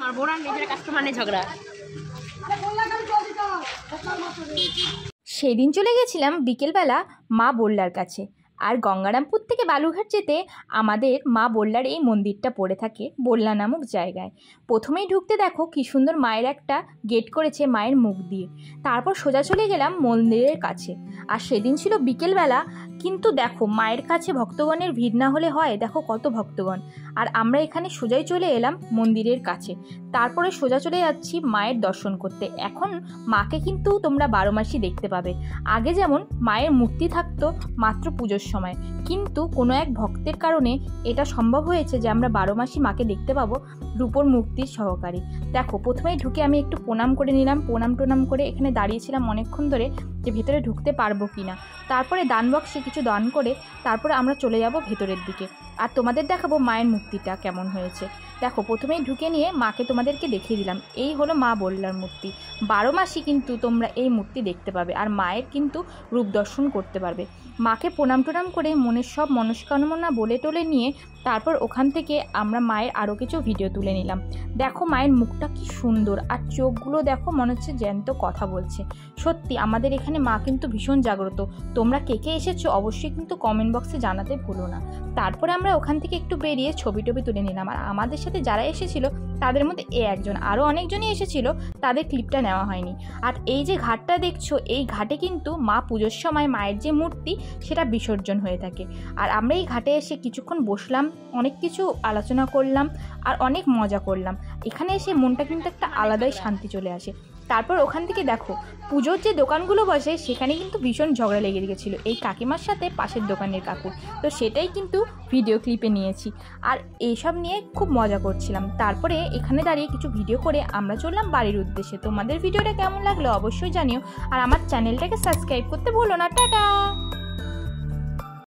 পারবো না, নিজের কাস্টমার নিয়ে ঝগড়া। সেদিন চলে গেছিলাম বিকেলবেলা মা বল্লার কাছে। আর গঙ্গারামপুর থেকে বালুঘাট যেতে আমাদের মা বল্লার এই মন্দিরটা পড়ে থাকে বল্লা নামক জায়গায়। প্রথমেই ঢুকতে দেখো কি সুন্দর মায়ের একটা গেট করেছে মায়ের মুখ দিয়ে। তারপর সোজা চলে গেলাম মন্দিরের কাছে। আর সেদিন ছিল বিকেলবেলা, কিন্তু দেখো মায়ের কাছে ভক্তগণের ভিড় না হলে হয়, দেখো কত ভক্তগণ। আর আমরা এখানে সোজাই চলে এলাম মন্দিরের কাছে। তারপরে সোজা চলে যাচ্ছি মায়ের দর্শন করতে। এখন মাকে কিন্তু তোমরা 12 মাসই দেখতে পাবে। আগে যেমন মায়ের মূর্তি থাকতো মাত্র পুজোর সময়, কিন্তু কোনো এক ভক্তের কারণে এটা সম্ভব হয়েছে যে আমরা 12 মাসই মাকে দেখতে পাবো রূপোর মূর্তির সহকারে। দেখো প্রথমেই ঢুকে আমি একটু প্রণাম করে নিলাম। প্রণাম করে এখানে দাঁড়িয়েছিলাম অনেকক্ষণ ধরে যে ভেতরে ঢুকতে পারবো কিনা। তারপরে দান বক্সে কিছু দান করে তারপরে আমরা চলে যাব ভেতরের দিকে। আর তোমাদের দেখাবো মায়ের মূর্তিটা কেমন হয়েছে। দেখো প্রথমেই ঢুকে নিয়ে মাকে তোমাদেরকে দেখিয়ে দিলাম। এই হলো মা বল্লার মূর্তি। 12 মাসই কিন্তু তোমরা এই মূর্তি দেখতে পাবে আর মায়ের কিন্তু রূপ দর্শন করতে পারবে। মাকে প্রণাম করে মনের সব মনস্কামনা বলে টলে নিয়ে তারপর ওখান থেকে আমরা মায়ের আরও কিছু ভিডিও তুলে নিলাম। দেখো মায়ের মুখটা কি সুন্দর, আর চোখগুলো দেখো মনে হচ্ছে জ্যান্ত কথা বলছে। সত্যি আমাদের এখানে মা কিন্তু ভীষণ জাগ্রত। তোমরা কে কে এসেছো অবশ্যই কিন্তু কমেন্ট বক্সে জানাতে ভুলো না। তারপরে আমরা ওখান থেকে একটু বেরিয়ে ছবি তুলে নিলাম। আর আমাদের সাথে যারা এসেছিল তাদের মধ্যে একজন, আরও অনেকজনই এসেছিল, তাদের ক্লিপটা নেওয়া হয়নি। আর এই যে ঘাটটা দেখছো, এই ঘাটে কিন্তু মা পুজোর সময় মায়ের যে মূর্তি সেটা বিসর্জন হয়ে থাকে। আর আমরা এই ঘাটে এসে কিছুক্ষণ বসলাম, অনেক কিছু আলোচনা করলাম আর অনেক মজা করলাম। এখানে এসে মনটা কিন্তু একটা আলাদাই শান্তি চলে আসে। তারপর ওখান থেকে দেখো পুজোর যে দোকানগুলো বসে সেখানে কিন্তু ভীষণ ঝগড়া লেগে গেছিলো এই কাকিমার সাথে পাশের দোকানের কাকুর। তো সেটাই কিন্তু ভিডিও ক্লিপে নিয়েছি আর এইসব নিয়ে খুব মজা করছিলাম। তারপরে এখানে দাঁড়িয়ে কিছু ভিডিও করে আমরা চললাম বাড়ির উদ্দেশ্যে। তোমাদের ভিডিওটা কেমন লাগলো অবশ্যই জানিও আর আমার চ্যানেলটাকে সাবস্ক্রাইব করতে ভুলো না। টাটা।